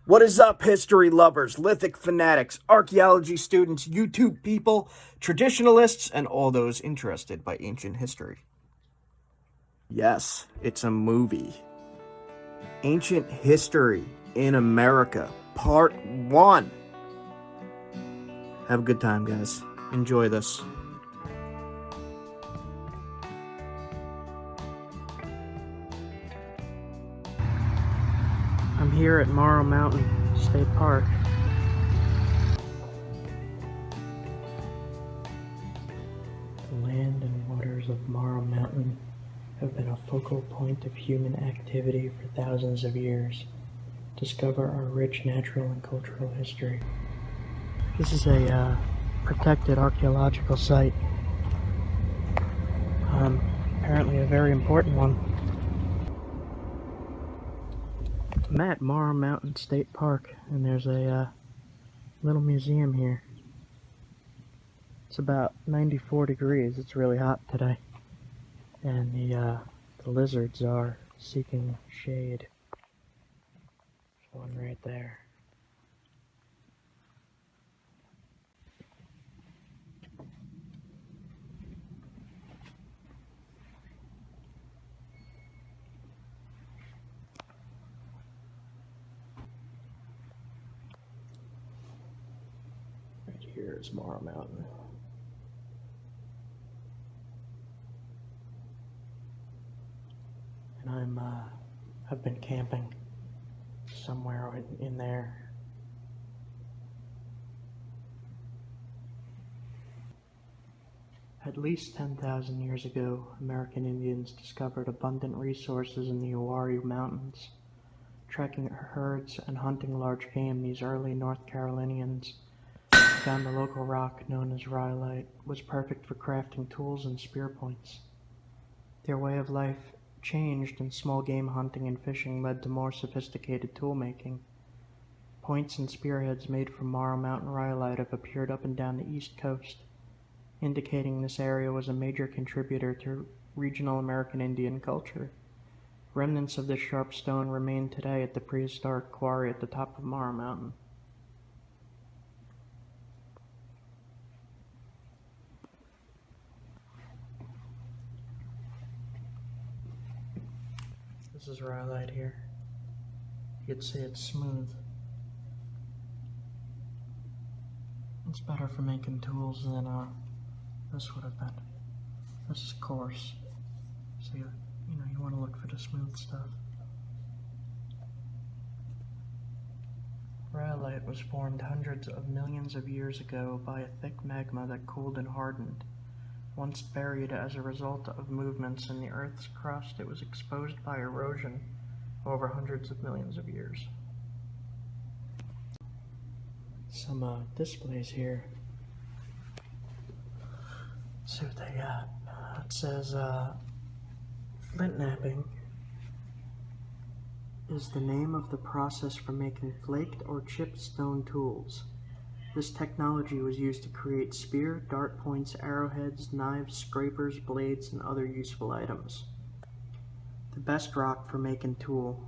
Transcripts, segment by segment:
What is up, history lovers, lithic fanatics, archaeology students, YouTube people, traditionalists, and all those interested by ancient history? Yes, it's a movie. Ancient History in America, Part 1. Have a good time, guys. Enjoy this. I'm here at Morrow Mountain State Park. The land and waters of Morrow Mountain have been a focal point of human activity for thousands of years. Discover our rich natural and cultural history. This is a protected archaeological site. Apparently a very important one. I'm at Morrow Mountain State Park, and there's a little museum here. It's about 94 degrees. It's really hot today. And the lizards are seeking shade. There's one right there. Right here is Morrow Mountain. And I've been camping somewhere in there. At least 10,000 years ago, American Indians discovered abundant resources in the Quarries Mountains. Tracking herds and hunting large game, these early North Carolinians found the local rock known as rhyolite was perfect for crafting tools and spear points. Their way of life changed, and small game hunting and fishing led to more sophisticated tool making. Points and spearheads made from Morrow Mountain rhyolite have appeared up and down the East Coast, indicating this area was a major contributor to regional American Indian culture. Remnants of this sharp stone remain today at the prehistoric quarry at the top of Morrow Mountain. This is rhyolite here. You could see it's smooth. It's better for making tools than this would have been. This is coarse. So you want to look for the smooth stuff. Rhyolite was formed hundreds of millions of years ago by a thick magma that cooled and hardened. Once buried as a result of movements in the Earth's crust, it was exposed by erosion over hundreds of millions of years. Some displays here. Let's see what they got. It says flint knapping is the name of the process for making flaked or chipped stone tools. This technology was used to create spear, dart points, arrowheads, knives, scrapers, blades, and other useful items. The best rock for making tool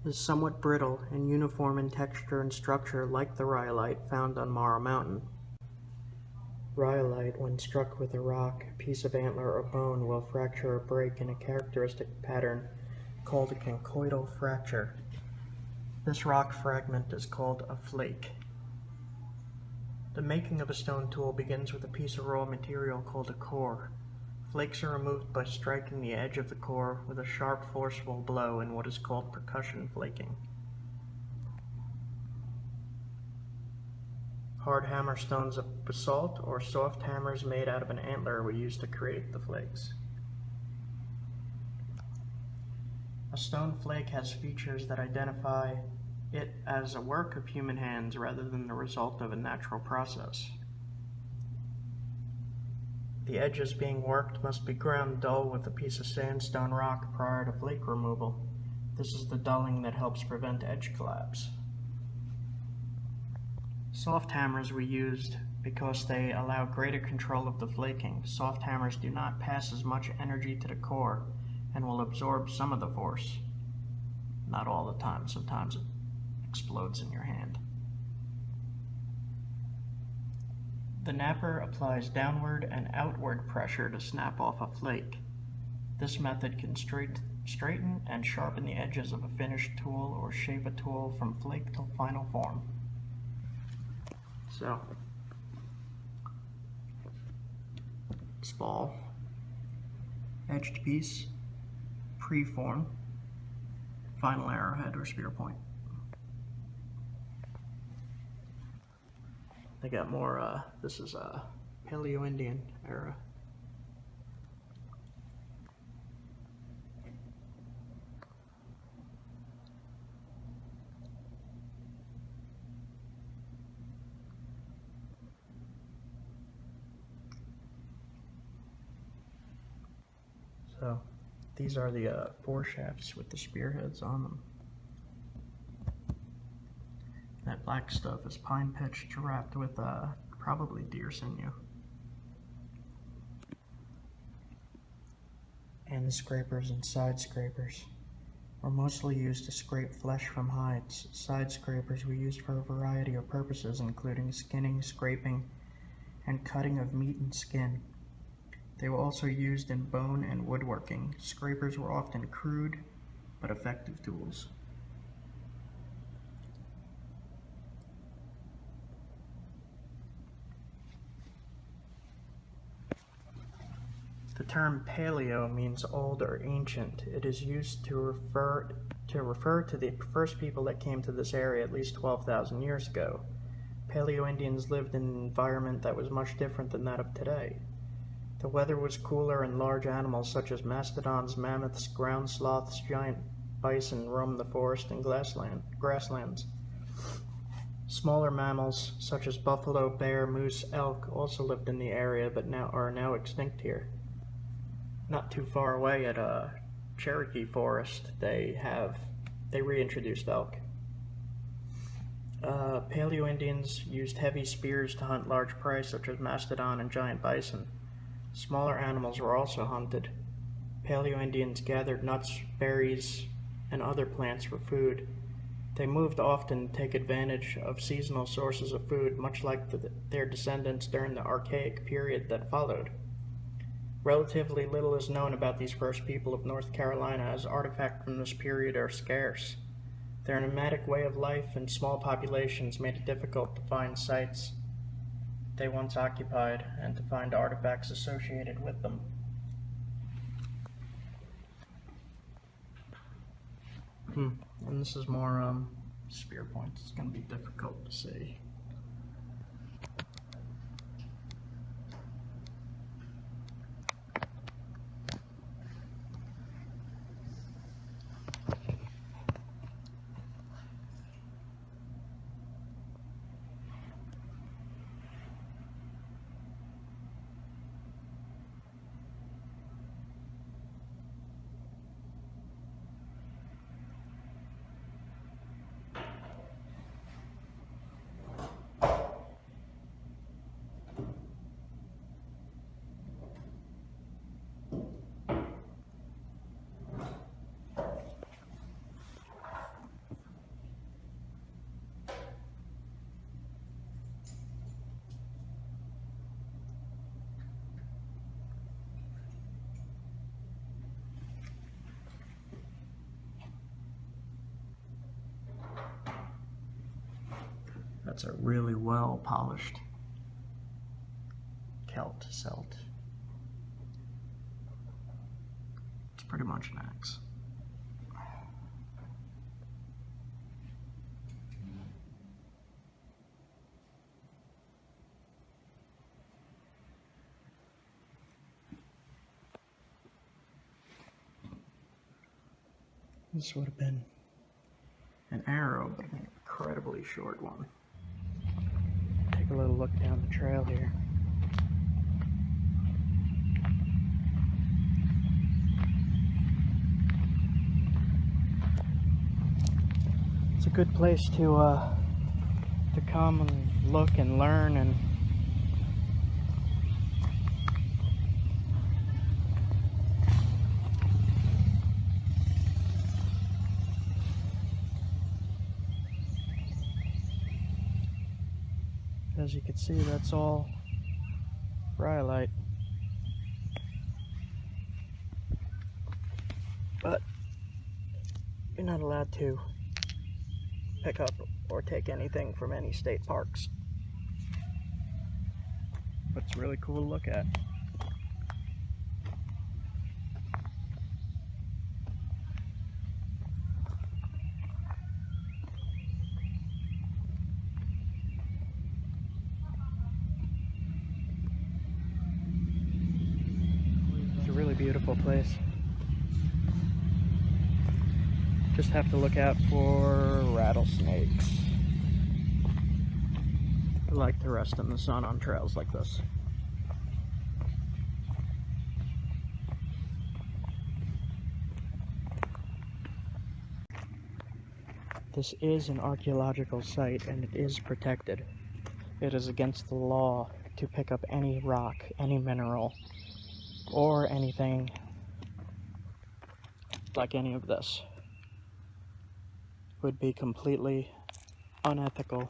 is somewhat brittle and uniform in texture and structure, like the rhyolite found on Morrow Mountain. Rhyolite, when struck with a rock, piece of antler, or bone, will fracture or break in a characteristic pattern called a conchoidal fracture. This rock fragment is called a flake. The making of a stone tool begins with a piece of raw material called a core. Flakes are removed by striking the edge of the core with a sharp, forceful blow in what is called percussion flaking. Hard hammer stones of basalt or soft hammers made out of an antler were used to create the flakes. A stone flake has features that identify it as a work of human hands rather than the result of a natural process. The edges being worked must be ground dull with a piece of sandstone rock prior to flake removal. This is the dulling that helps prevent edge collapse. Soft hammers were used because they allow greater control of the flaking. Soft hammers do not pass as much energy to the core and will absorb some of the force. Not all the time. Sometimes explodes in your hand. The napper applies downward and outward pressure to snap off a flake. This method can straighten and sharpen the edges of a finished tool or shape a tool from flake to final form. So, spall, edged piece, preform, final arrowhead or spear point. They got more, this is Paleo-Indian era. So these are the foreshafts with the spearheads on them. That black stuff is pine pitch wrapped with probably deer sinew. And the scrapers and side scrapers were mostly used to scrape flesh from hides. Side scrapers were used for a variety of purposes, including skinning, scraping, and cutting of meat and skin. They were also used in bone and woodworking. Scrapers were often crude but effective tools. The term paleo means old or ancient. It is used to refer to the first people that came to this area at least 12,000 years ago. Paleo-Indians lived in an environment that was much different than that of today. The weather was cooler and large animals such as mastodons, mammoths, ground sloths, giant bison roamed the forest and grasslands. Smaller mammals such as buffalo, bear, moose, elk also lived in the area but are now extinct here. Not too far away at Cherokee Forest, they reintroduced elk. Paleo-Indians used heavy spears to hunt large prey such as mastodon and giant bison. Smaller animals were also hunted. Paleo-Indians gathered nuts, berries, and other plants for food. They moved often to take advantage of seasonal sources of food, much like their descendants during the Archaic period that followed. Relatively little is known about these first people of North Carolina, as artifacts from this period are scarce. Their nomadic way of life and small populations made it difficult to find sites they once occupied and to find artifacts associated with them. And this is more spear points. It's going to be difficult to see. That's a really well polished celt. It's pretty much an axe. This would have been an arrow, but an incredibly short one. Take a little look down the trail here. It's a good place to come and look and learn and As you can see, that's all rhyolite. But you're not allowed to pick up or take anything from any state parks. But it's really cool to look at. It's a really beautiful place. Just have to look out for rattlesnakes. I like to rest in the sun on trails like this. This is an archaeological site and it is protected. It is against the law to pick up any rock, any mineral, or anything like any of this. It would be completely unethical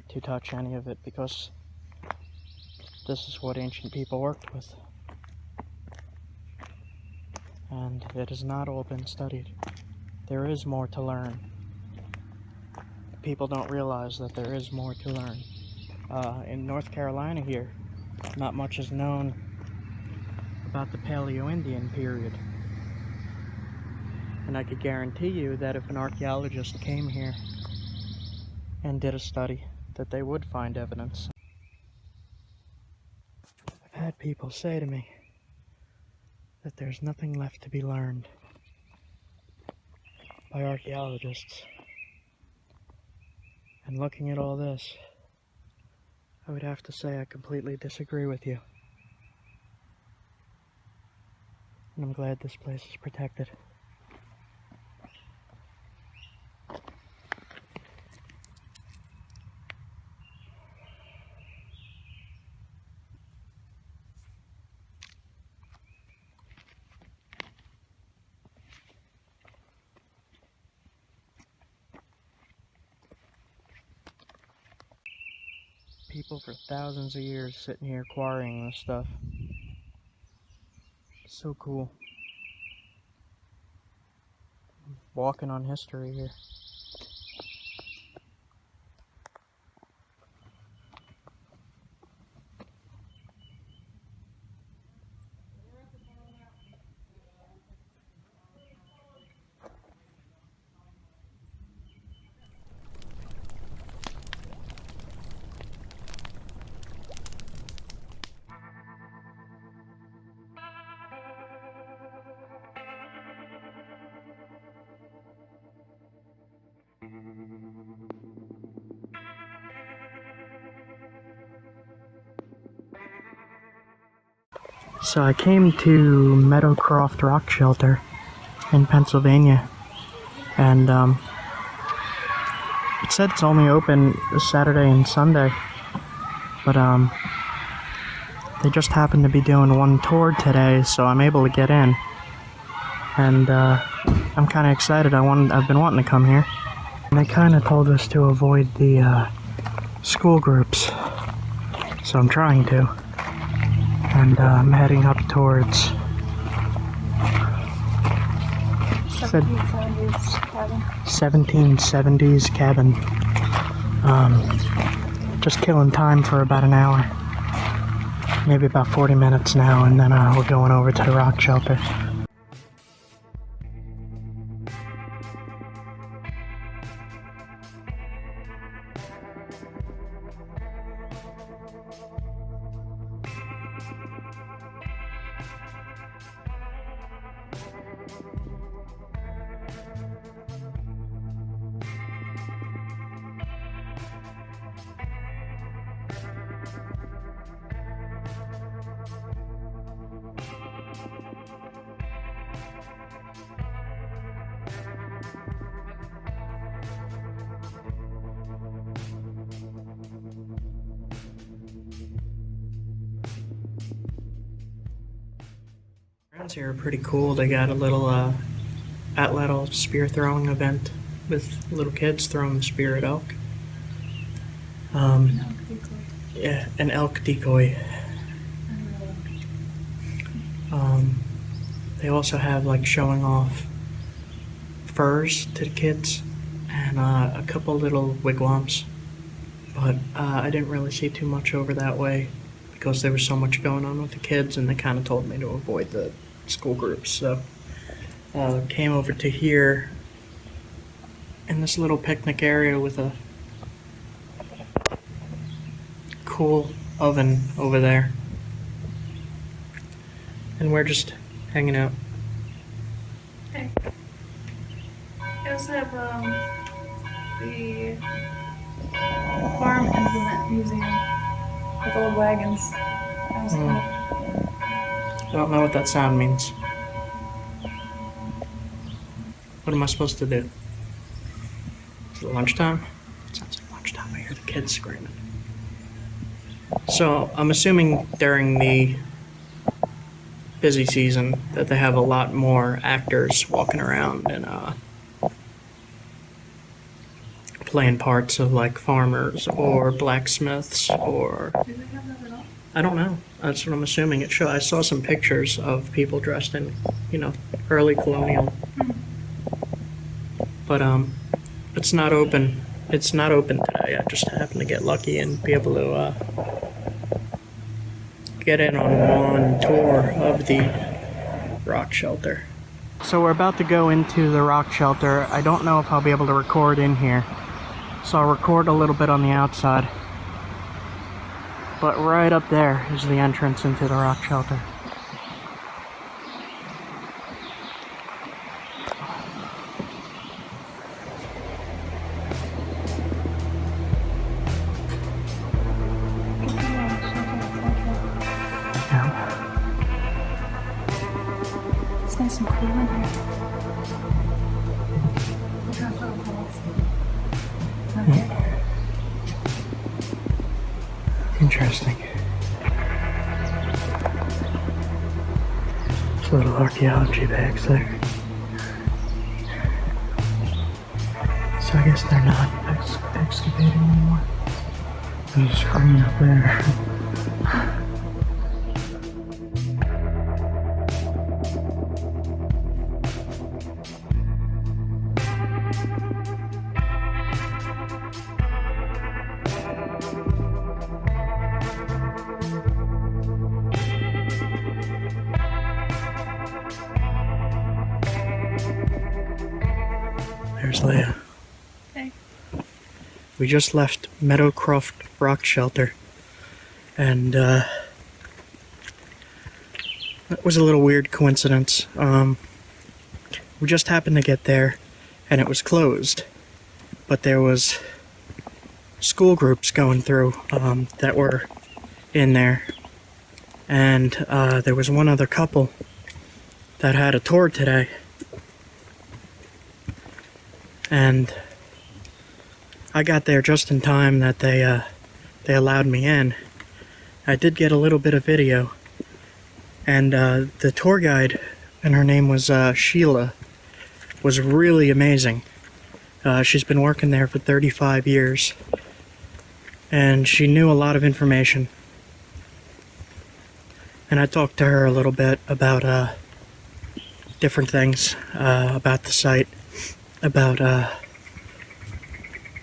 to touch any of it because this is what ancient people worked with. And it has not all been studied. There is more to learn. People don't realize that there is more to learn. In North Carolina here, not much is known about the Paleo-Indian period. And I could guarantee you that if an archaeologist came here and did a study, that they would find evidence. I've had people say to me that there's nothing left to be learned by archaeologists. And looking at all this, I would have to say I completely disagree with you. And I'm glad this place is protected. People for thousands of years sitting here quarrying this stuff. So cool. Walking on history here. So I came to Meadowcroft Rock Shelter in Pennsylvania, and it said it's only open Saturday and Sunday, but they just happened to be doing one tour today, so I'm able to get in, and I'm kind of excited. I've been wanting to come here, and they kind of told us to avoid the school groups, so I'm trying to. And I'm heading up towards 1770s cabin. Just killing time for about an hour, maybe about 40 minutes now, and then we're going over to the rock shelter. Grounds here are pretty cool. They got a little atlatl spear throwing event with little kids throwing the spear at elk. Yeah, an elk decoy. They also have like showing off furs to the kids and a couple little wigwams. But I didn't really see too much over that way because there was so much going on with the kids, and they kind of told me to avoid the school groups. So came over to here in this little picnic area with a cool oven over there, and we're just hanging out. Okay. I also have the farm implement museum with old wagons. That was cool. I don't know what that sound means. What am I supposed to do? Is it lunchtime? It sounds like lunchtime. I hear the kids screaming. So I'm assuming during the busy season that they have a lot more actors walking around and playing parts of like farmers or blacksmiths or... Do they have that at all? I don't know. That's what I'm assuming it should. I saw some pictures of people dressed in, early colonial. But it's not open. It's not open today. I just happened to get lucky and be able to get in on one tour of the rock shelter. So we're about to go into the rock shelter. I don't know if I'll be able to record in here, so I'll record a little bit on the outside. But right up there is the entrance into the rock shelter. It's nice and cool in here. Okay. Interesting. There's little archaeology bags there. So I guess they're not excavating anymore. There's a screen up there. There's Leia. Okay. We just left Meadowcroft Rock Shelter, and it was a little weird coincidence. We just happened to get there, and it was closed, but there was school groups going through that were in there, and there was one other couple that had a tour today. And I got there just in time that they allowed me in. I did get a little bit of video, and the tour guide, and her name was Sheila, was really amazing. She's been working there for 35 years, and she knew a lot of information. And I talked to her a little bit about different things about the site, about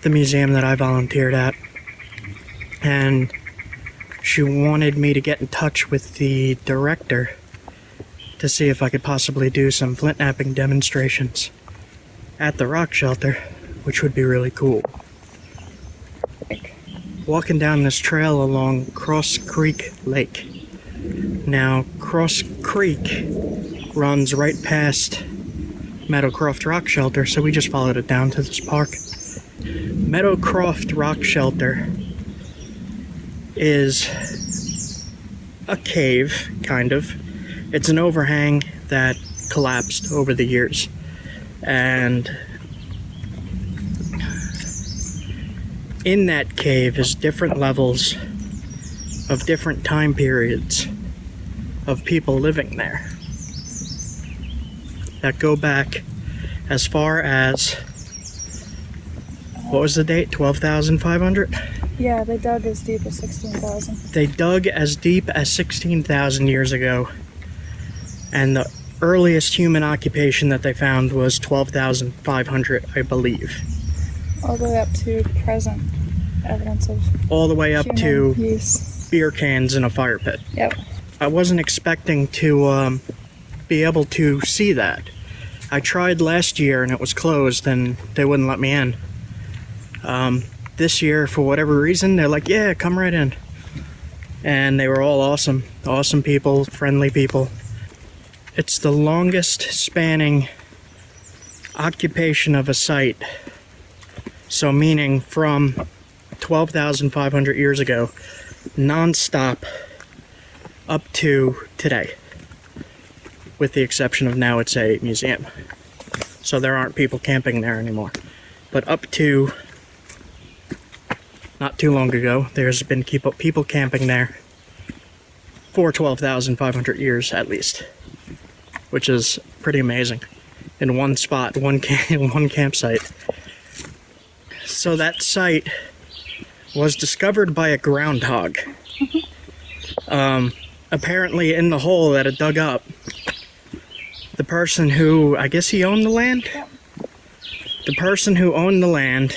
the museum that I volunteered at, and she wanted me to get in touch with the director to see if I could possibly do some flint knapping demonstrations at the rock shelter, which would be really cool. Walking down this trail along Cross Creek Lake. Now, Cross Creek runs right past Meadowcroft Rock Shelter, so we just followed it down to this park. Meadowcroft Rock Shelter is a cave, kind of. It's an overhang that collapsed over the years, and in that cave is different levels of different time periods of people living there that go back as far as, what was the date? 12,500? Yeah, they dug as deep as 16,000. They dug as deep as 16,000 years ago, and the earliest human occupation that they found was 12,500, I believe. All the way up to present evidence of All the way up human to use. beer cans in a fire pit. Yep. I wasn't expecting to be able to see that. I tried last year and it was closed and they wouldn't let me in. This year, for whatever reason, they're like, yeah, come right in. And they were all awesome. Awesome people, friendly people. It's the longest spanning occupation of a site. So meaning from 12,500 years ago, non-stop up to today. With the exception of now it's a museum. So there aren't people camping there anymore. But up to not too long ago, there's been people camping there for 12,500 years at least. Which is pretty amazing. In one spot, one campsite. So that site was discovered by a groundhog. Apparently in the hole that it dug up, the person who, I guess he owned the land? Yep. The person who owned the land.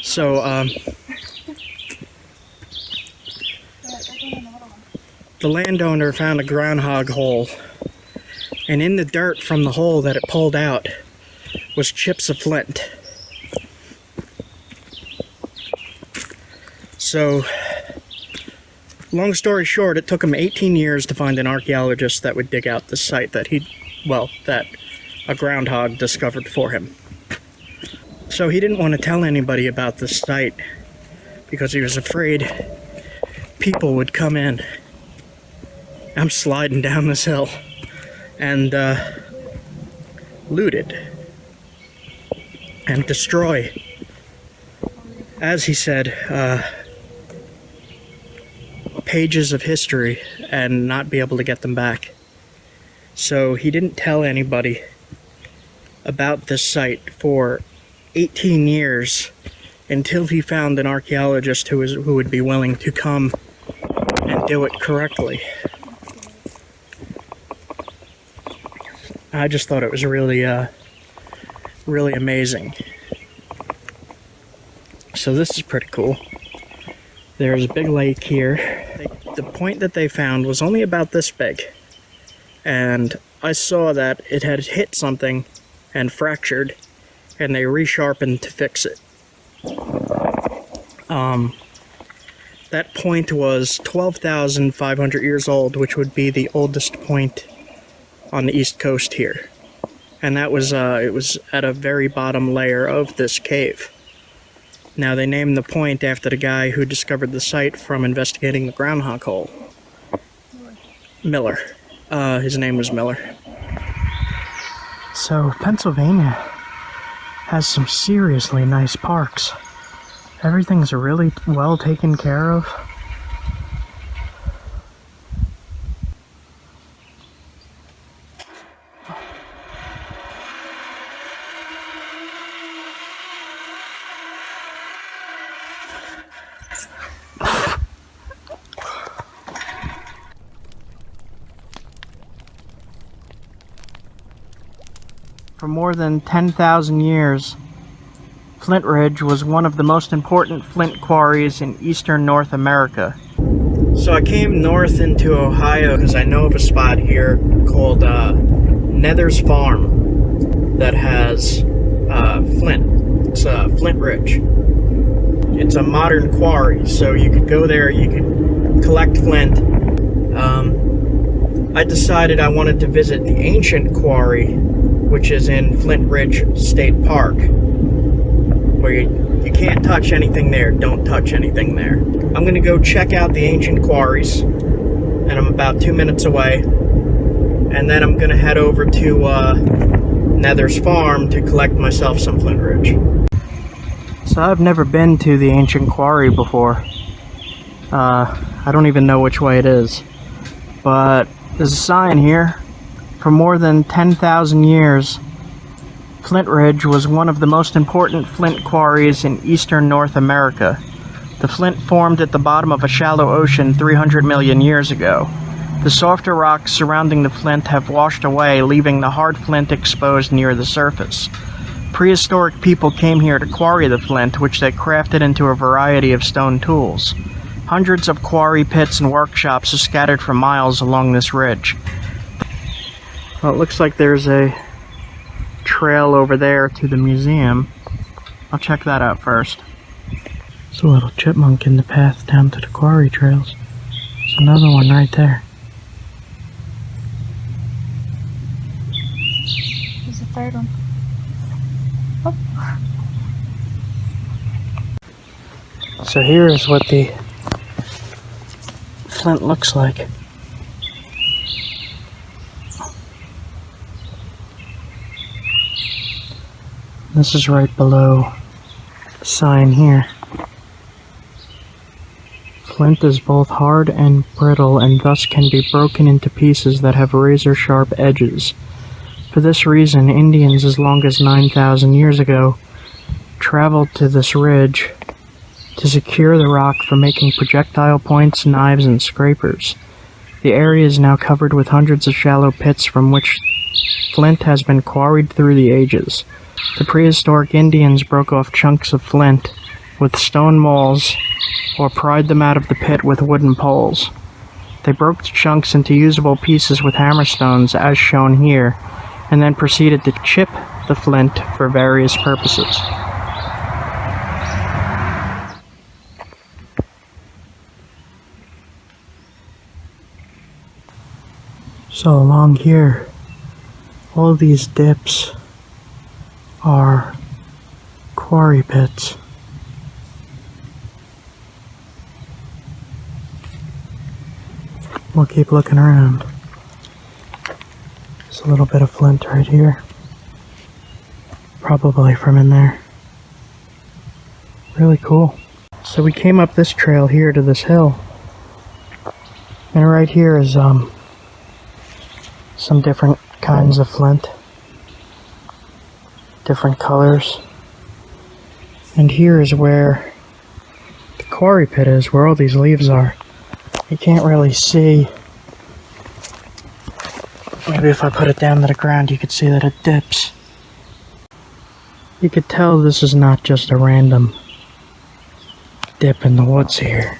So, the landowner found a groundhog hole, and in the dirt from the hole that it pulled out was chips of flint. So, long story short, it took him 18 years to find an archaeologist that would dig out the site that that a groundhog discovered for him. So he didn't want to tell anybody about this site because he was afraid people would come in. I'm sliding down this hill and loot it and destroy, as he said, pages of history and not be able to get them back. So he didn't tell anybody about this site for 18 years until he found an archaeologist who would be willing to come and do it correctly. I just thought it was really amazing. So this is pretty cool. There's a big lake here. The point that they found was only about this big. And I saw that it had hit something and fractured, and they resharpened to fix it. That point was 12,500 years old, which would be the oldest point on the east coast here. And that was, it was at a very bottom layer of this cave. Now they named the point after the guy who discovered the site from investigating the groundhog hole. Miller. His name was Miller. So Pennsylvania has some seriously nice parks. Everything's really well taken care of. For more than 10,000 years, Flint Ridge was one of the most important flint quarries in eastern North America. So I came north into Ohio because I know of a spot here called Nether's Farm that has flint. It's Flint Ridge. It's a modern quarry, so you could go there, you could collect flint. I decided I wanted to visit the ancient quarry, which is in Flint Ridge State Park, where you can't touch anything there, don't touch anything there. I'm going to go check out the ancient quarries, and I'm about 2 minutes away, and then I'm going to head over to Nether's Farm to collect myself some Flint Ridge. So I've never been to the ancient quarry before. I don't even know which way it is, but there's a sign here. For more than 10,000 years, Flint Ridge was one of the most important flint quarries in eastern North America. The flint formed at the bottom of a shallow ocean 300 million years ago. The softer rocks surrounding the flint have washed away, leaving the hard flint exposed near the surface. Prehistoric people came here to quarry the flint, which they crafted into a variety of stone tools. Hundreds of quarry pits and workshops are scattered for miles along this ridge. Well, it looks like there's a trail over there to the museum. I'll check that out first. There's a little chipmunk in the path down to the quarry trails. There's another one right there. There's a third one. So here is what the flint looks like. This is right below the sign here. Flint is both hard and brittle and thus can be broken into pieces that have razor-sharp edges. For this reason, Indians as long as 9,000 years ago traveled to this ridge to secure the rock for making projectile points, knives, and scrapers. The area is now covered with hundreds of shallow pits from which flint has been quarried through the ages. The prehistoric Indians broke off chunks of flint with stone mauls or pried them out of the pit with wooden poles. They broke the chunks into usable pieces with hammerstones, as shown here, and then proceeded to chip the flint for various purposes. So along here, all these dips are quarry pits. We'll keep looking around. There's a little bit of flint right here. Probably from in there. Really cool. So we came up this trail here to this hill. And right here is some different kinds of flint. Different colors. And here is where the quarry pit is, where all these leaves are. You can't really see. Maybe if I put it down to the ground, you could see that it dips. You could tell this is not just a random dip in the woods here.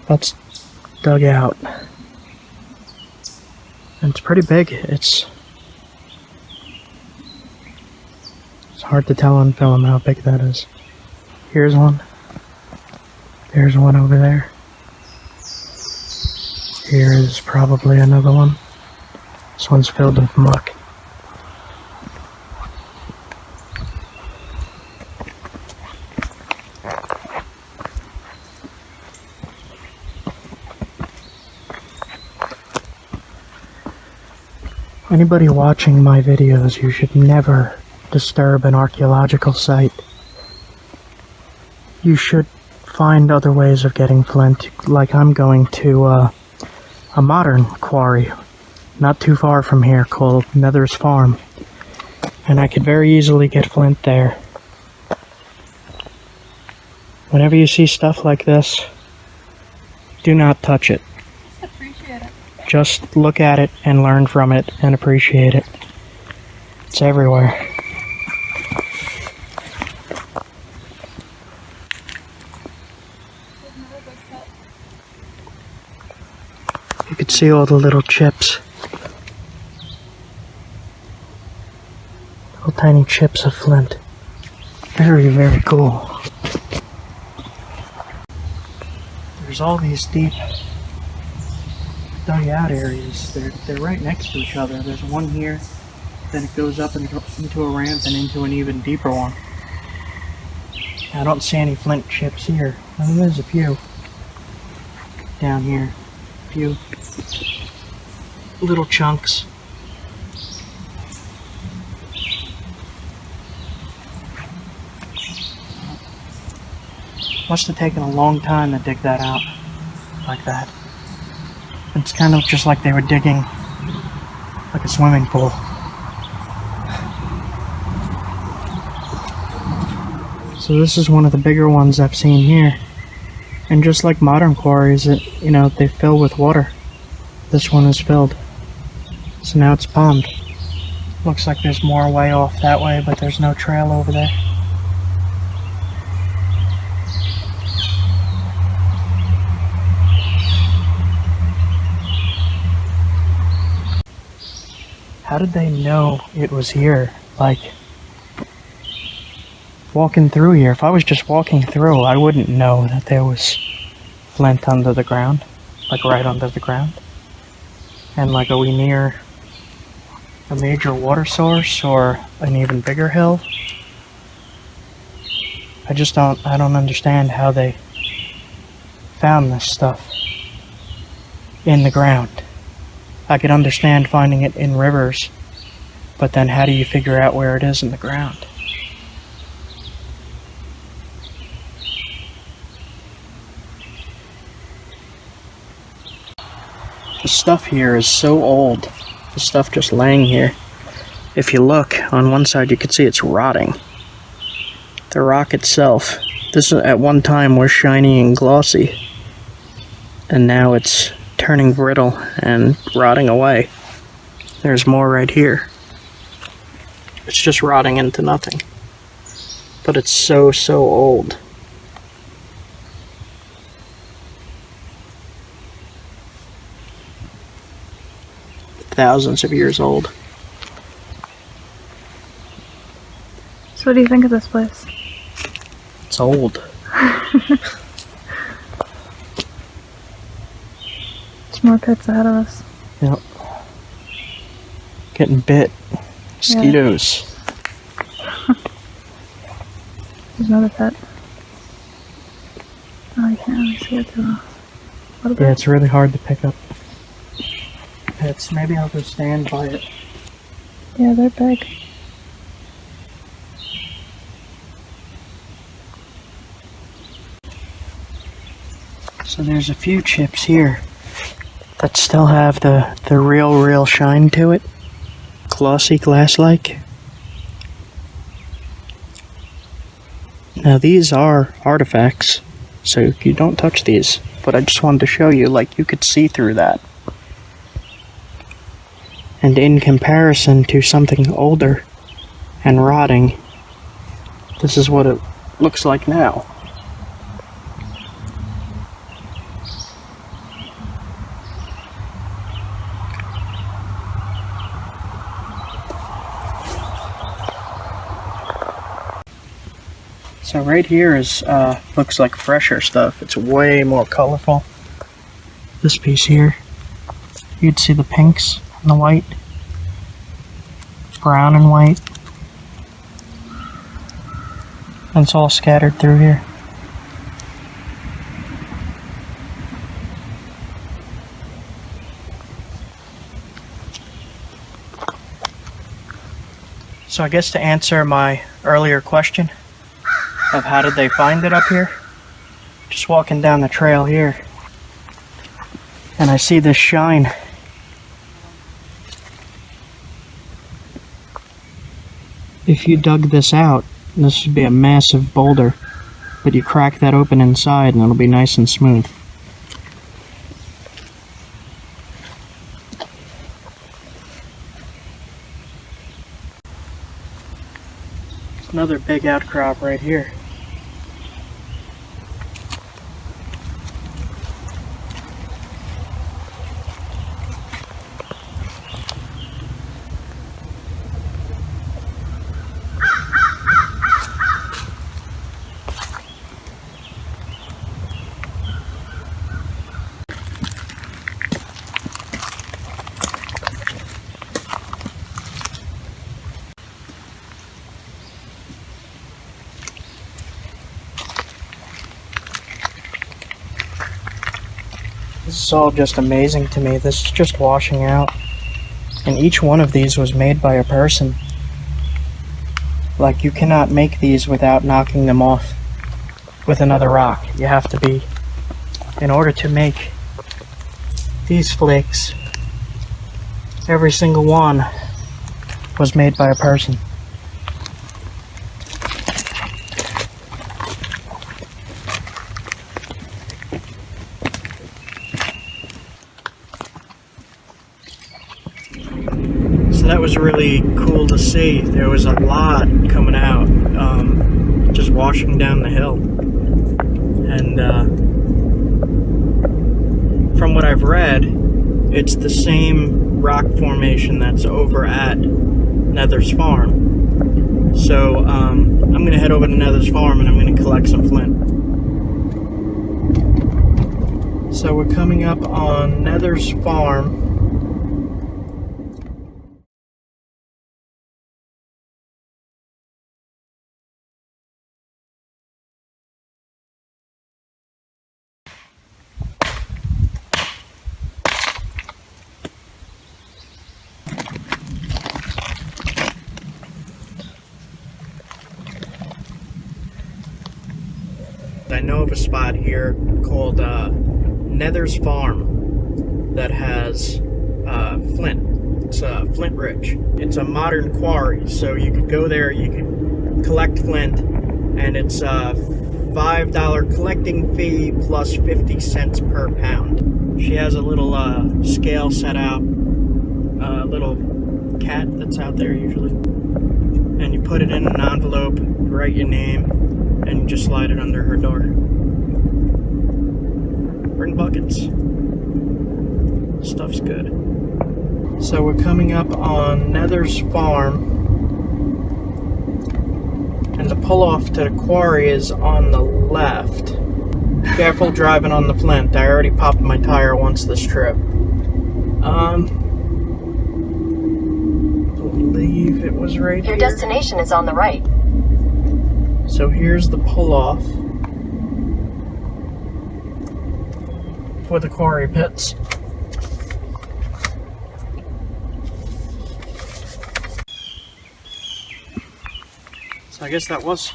That's dug out. And it's pretty big. It's hard to tell on film how big that is. Here's one. There's one over there. Here is probably another one. This one's filled with muck. Anybody watching my videos, you should never disturb an archaeological site. You should find other ways of getting flint, like I'm going to a modern quarry not too far from here called Nether's Farm, and I could very easily get flint there. Whenever you see stuff like this, do not touch it. Just appreciate it. Just look at it and learn from it and appreciate it. It's everywhere. You could see all the little chips. Little tiny chips of flint. Very, very cool. There's all these deep dug out areas. They're right next to each other. There's one here, then it goes up into a ramp and into an even deeper one. I don't see any flint chips here. I mean, there's a few down here. A few little chunks. Must have taken a long time to dig that out like that. It's kind of just like they were digging like a swimming pool. So this is one of the bigger ones I've seen here. And just like modern quarries, they fill with water. This one is filled. So now it's pond. Looks like there's more way off that way, but there's no trail over there. How did they know it was here? Like, walking through here, if I was just walking through, I wouldn't know that there was Flint under the ground. Like, right under the ground. And like, are we near a major water source or an even bigger hill? I don't understand how they found this stuff in the ground. I could understand finding it in rivers, but then how do you figure out where it is in the ground? The stuff here is so old. The stuff just laying here. If you look on one side, you can see it's rotting. The rock itself, this at one time was shiny and glossy, and now it's turning brittle and rotting away. There's more right here. It's just rotting into nothing. But it's so old. Thousands of years old. So what do you think of this place? It's old. There's more pits ahead of us. Yep. Getting bit. Mosquitoes. Yeah. There's another pit. Oh, you can't really see it too well. What about? Yeah, it's really hard to pick up pits. Maybe I'll go stand by it. Yeah, they're big. So there's a few chips here that still have the real shine to it. Glossy glass-like. Now these are artifacts, so you don't touch these. But I just wanted to show you, like, you could see through that. And in comparison to something older and rotting, this is what it looks like now. So right here is looks like fresher stuff. It's way more colorful. This piece here, you'd see the pinks and the white, brown and white. And it's all scattered through here. So I guess to answer my earlier question of how did they find it up here, just walking down the trail here, and I see this shine. If you dug this out, this would be a massive boulder, but you crack that open inside and it'll be nice and smooth. Another big outcrop right here. This is all just amazing to me. This is just washing out. And each one of these was made by a person. Like, you cannot make these without knocking them off with another rock. You have to be, in order to make these flakes, every single one was made by a person. was really cool to see. There was a lot coming out, just washing down the hill. And from what I've read, it's the same rock formation that's over at Nether's farm. So I'm going to head over to Nether's farm and I'm going to collect some flint. So we're coming up on Nether's farm. I know of a spot here called Nether's Farm that has flint. It's Flint Rich. It's a modern quarry, so you could go there, you could collect flint, and it's a $5 collecting fee plus 50 cents per pound. She has a little scale set out, a little cat that's out there usually, and you put it in an envelope, write your name, and you just slide it under her door. Bring buckets. Stuff's good. So we're coming up on Nether's farm, and the pull-off to the quarry is on the left. Careful driving on the Flint. I already popped my tire once this trip. Believe it was right here. Your destination is on the right. So here's the pull-off for the quarry pits. So I guess that was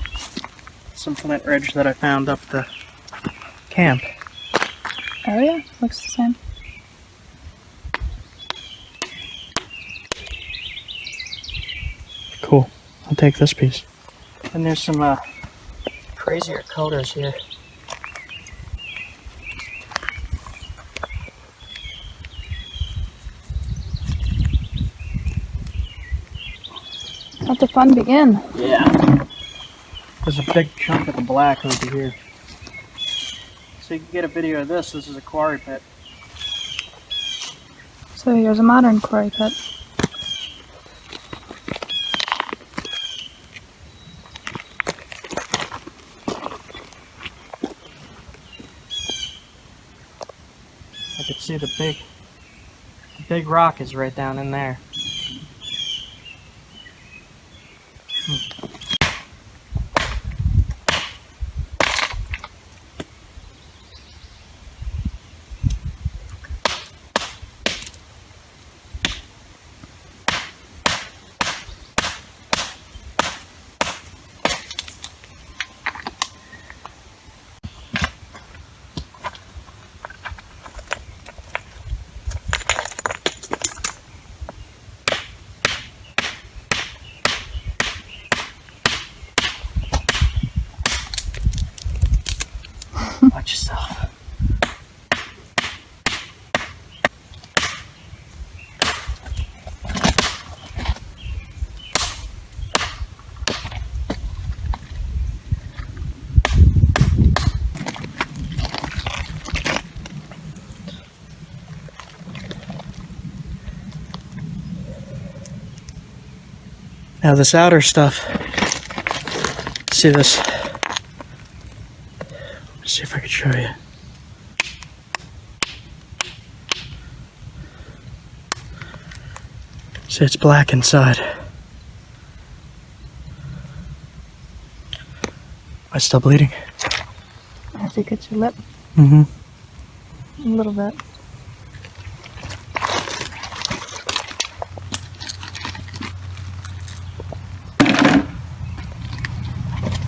some Flint Ridge that I found up the camp. Oh yeah, looks the same. Cool. I'll take this piece. And there's some crazier colors here. Let the fun begin. Yeah. There's a big chunk of the black over here. So you can get a video of this. This is a quarry pit. So here's a modern quarry pit. I can see the big rock is right down in there. Watch yourself. Now this outer stuff, see this? Let's see if I can show you. See, it's black inside. Am I still bleeding? I think it's your lip. Mm-hmm. A little bit.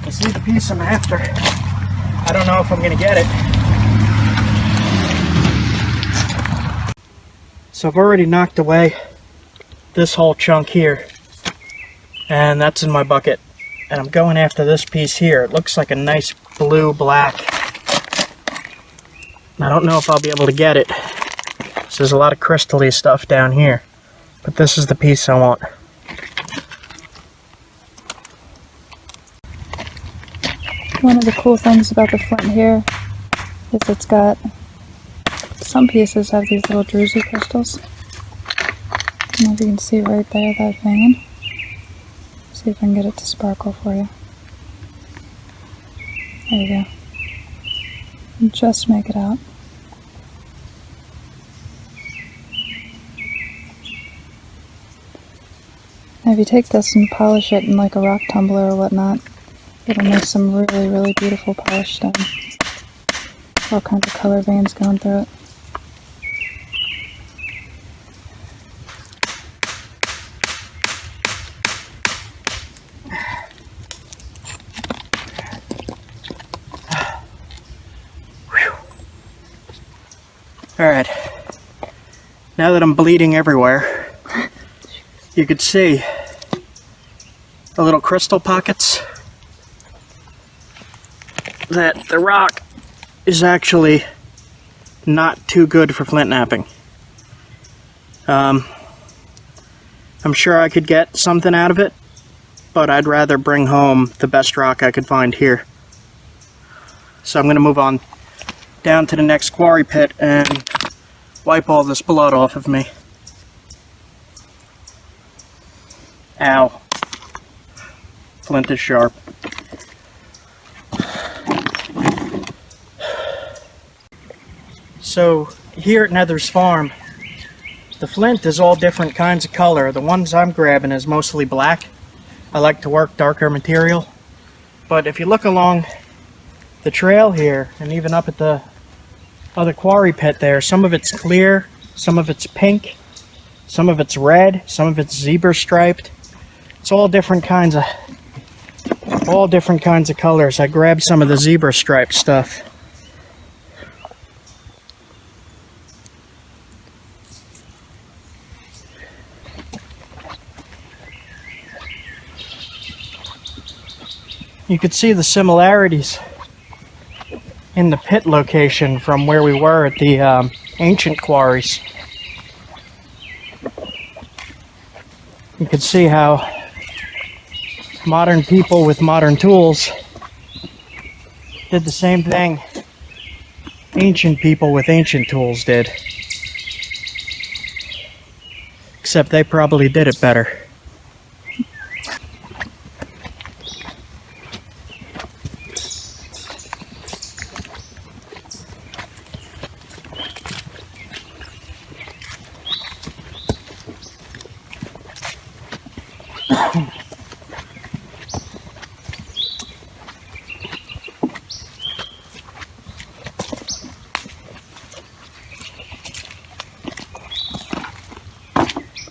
I see the piece I'm after. I don't know if I'm gonna get it. So I've already knocked away this whole chunk here, and that's in my bucket. And I'm going after this piece here. It looks like a nice blue black. I don't know if I'll be able to get it. So there's a lot of crystal-y stuff down here. But this is the piece I want. One of the cool things about the Flint here is it's got, some pieces have these little druzy crystals. I don't know if you can see it right there, that vein. See if I can get it to sparkle for you. There you go. And just make it out. Now if you take this and polish it in like a rock tumbler or whatnot, it'll make some really, really beautiful polished stone. All kinds of color veins going through it. Alright, now that I'm bleeding everywhere, you could see the little crystal pockets that the rock is actually not too good for flint knapping. I'm sure I could get something out of it, but I'd rather bring home the best rock I could find here. So I'm going to move on down to the next quarry pit and wipe all this blood off of me. Ow. Flint is sharp. So here at Nether's farm, the flint is all different kinds of color. The ones I'm grabbing is mostly black. I like to work darker material. But if you look along the trail here, and even up at the other quarry pit there, some of it's clear, some of it's pink, some of it's red, some of it's zebra striped. It's all different kinds of colors. I grabbed some of the zebra striped stuff. You could see the similarities in the pit location from where we were at the ancient quarries. You could see how modern people with modern tools did the same thing ancient people with ancient tools did. Except they probably did it better.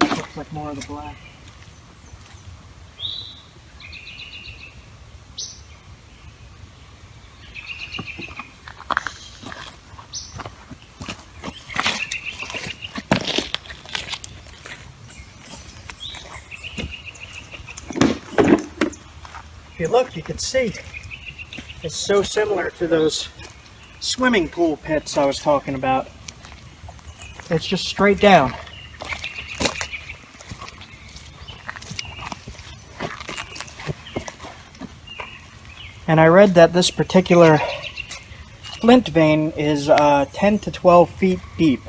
Looks like more of the black. If you look, you can see it's so similar to those swimming pool pits I was talking about. It's just straight down. And I read that this particular flint vein is 10 to 12 feet deep.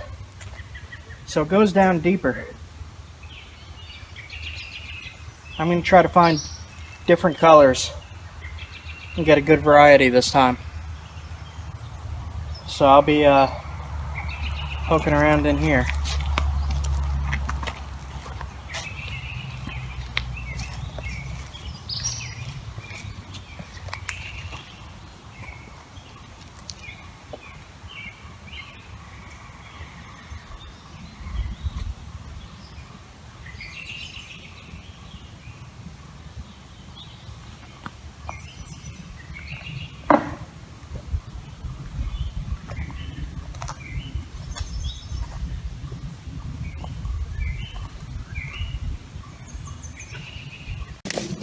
So it goes down deeper. I'm going to try to find different colors and get a good variety this time. So I'll be poking around in here.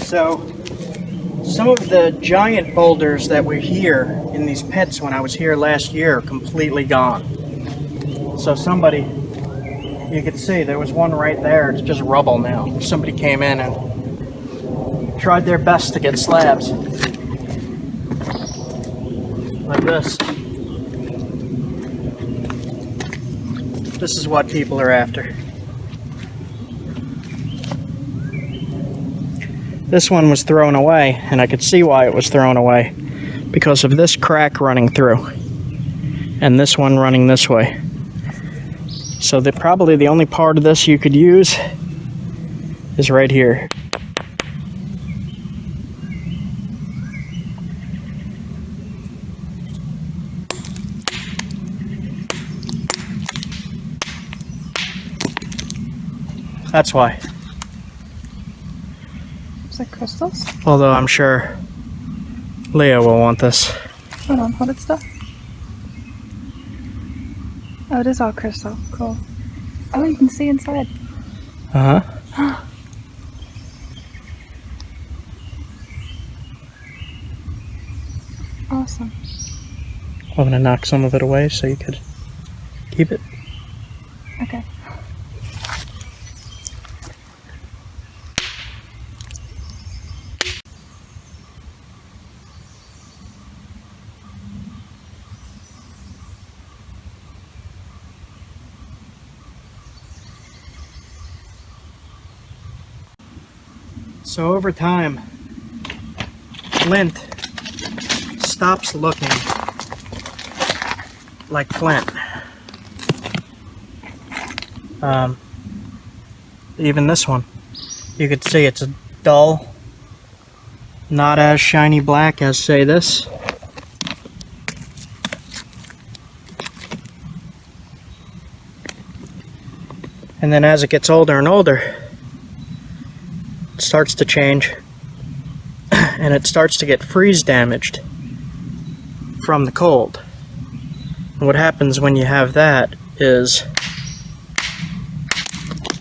So, some of the giant boulders that were here in these pits when I was here last year are completely gone. So somebody you can see there was one right there. It's just rubble now. Somebody came in and tried their best to get slabs like this. This is what people are after. This one was thrown away, and I could see why it was thrown away, because of this crack running through and this one running this way. So probably the only part of this you could use is right here. That's why. Is that crystals? Although I'm sure Leah will want this. Hold on, hold it still. Oh, it is all crystal. Cool. Oh, you can see inside. Uh-huh. Awesome. I'm gonna knock some of it away so you could keep it. Okay. So over time, Flint stops looking like Flint. Even this one, you could see it's a dull, not as shiny black as, say, this. And then as it gets older and older, it starts to change, and it starts to get freeze damaged from the cold. And what happens when you have that is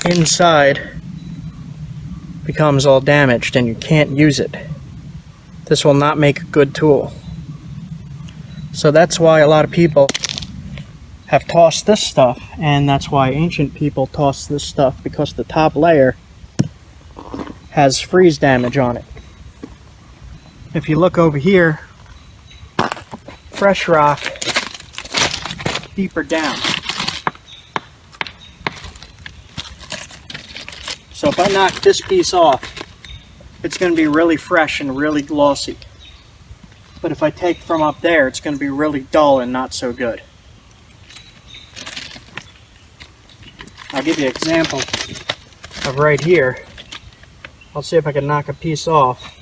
inside becomes all damaged and you can't use it. This will not make a good tool. So that's why a lot of people have tossed this stuff, and that's why ancient people tossed this stuff, because the top layer has freeze damage on it. If you look over here, fresh rock deeper down. So if I knock this piece off, it's going to be really fresh and really glossy. But if I take from up there, it's going to be really dull and not so good. I'll give you an example of right here. I'll see if I can knock a piece off.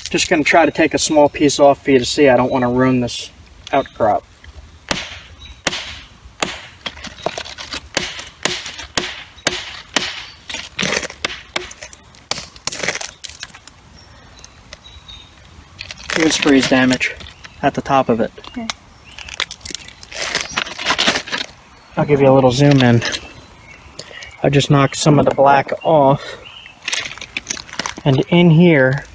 Just going to try to take a small piece off for you to see. I don't want to ruin this outcrop. Here's freeze damage at the top of it. Okay. I'll give you a little zoom in. I just knocked some of the black off, and in here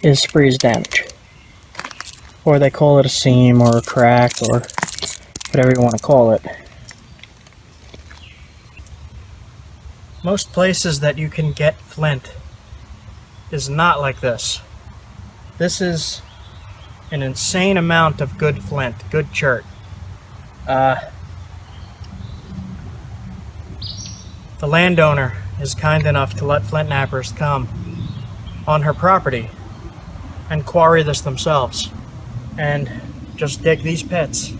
is freeze damage, or they call it a seam or a crack or whatever you want to call it. Most places that you can get flint is not like this. This is an insane amount of good flint, good chert. The landowner is kind enough to let flint knappers come on her property and quarry this themselves and just dig these pits.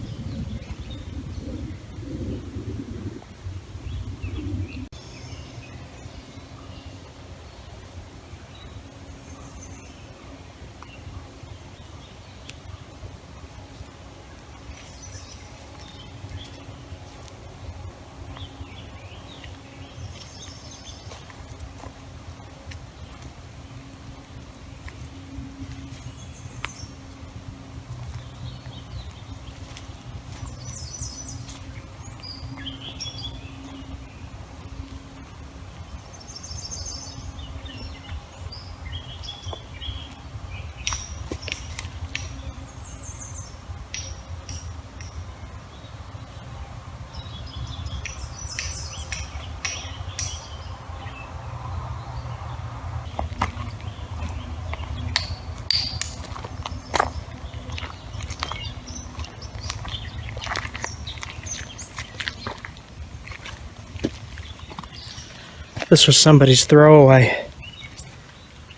This was somebody's throwaway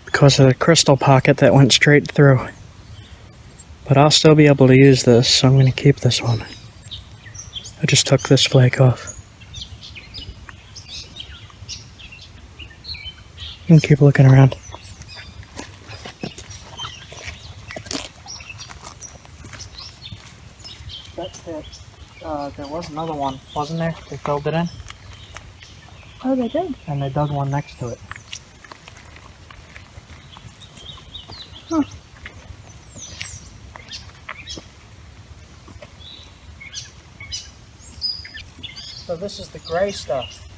because of the crystal pocket that went straight through. But I'll still be able to use this, so I'm going to keep this one. I just took this flake off. And keep looking around. That's it. There was another one, wasn't there? They filled it in. Oh, they did? And they dug one next to it. Huh. So this is the gray stuff.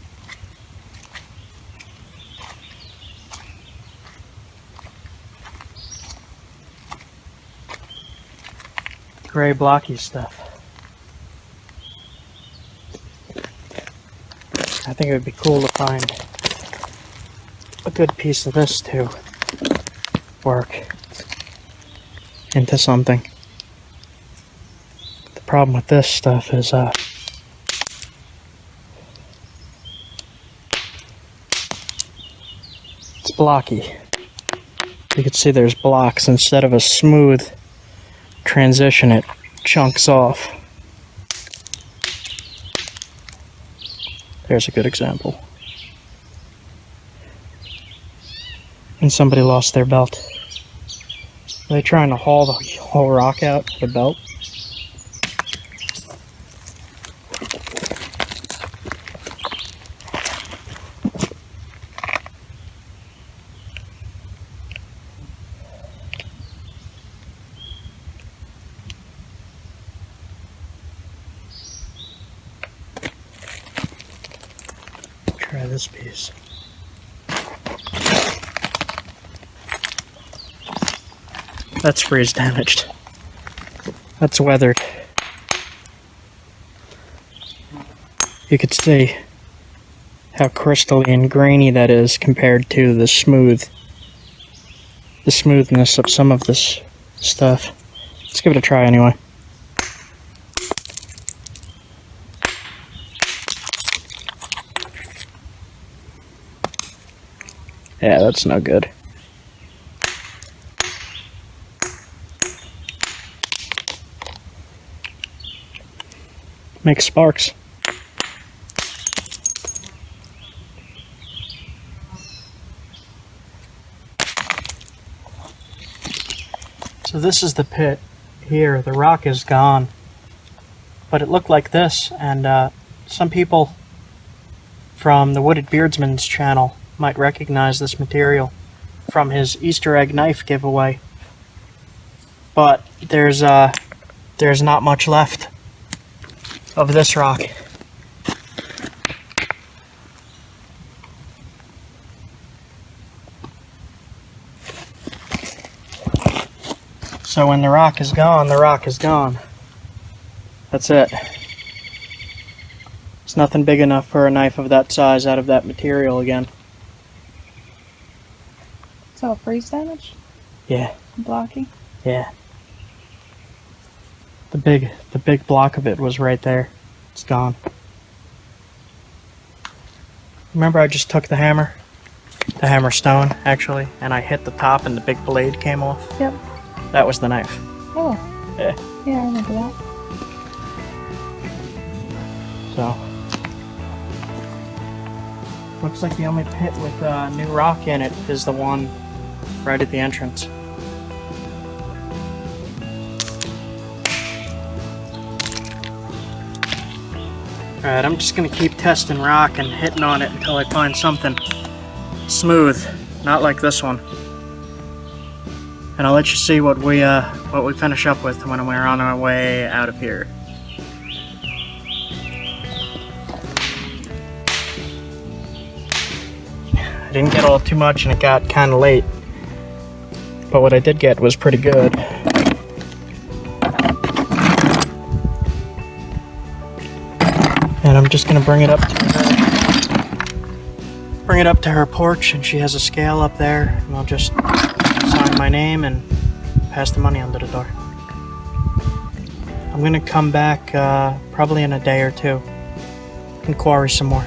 Gray blocky stuff. I think it would be cool to find a good piece of this to work into something. The problem with this stuff is it's blocky. You can see there's blocks instead of a smooth transition, it chunks off. There's a good example. And somebody lost their belt. Are they trying to haul the whole rock out with the belt? Try this piece. That's freeze damaged. That's weathered. You could see how crystally and grainy that is compared to the smoothness of some of this stuff. Let's give it a try anyway. Yeah, that's no good. Makes sparks. So this is the pit here. The rock is gone. But it looked like this, and some people from the Wooded Beardsman's channel might recognize this material from his Easter egg knife giveaway. But there's not much left of this rock. So when the rock is gone, the rock is gone. That's it. There's nothing big enough for a knife of that size out of that material again. It's all freeze damage? Yeah. Blocky? Yeah. The big block of it was right there. It's gone. Remember I just took the hammer stone actually, and I hit the top and the big blade came off? Yep. That was the knife. Oh. Yeah. Yeah, I remember that. So. Looks like the only pit with new rock in it is the one right at the entrance. Alright, I'm just gonna keep testing rock and hitting on it until I find something smooth, not like this one. And I'll let you see what we finish up with when we're on our way out of here. I didn't get all too much and it got kind of late, but what I did get was pretty good. And I'm just gonna bring it up to her porch, and she has a scale up there, and I'll just sign my name and pass the money under the door. I'm gonna come back probably in a day or two and quarry some more.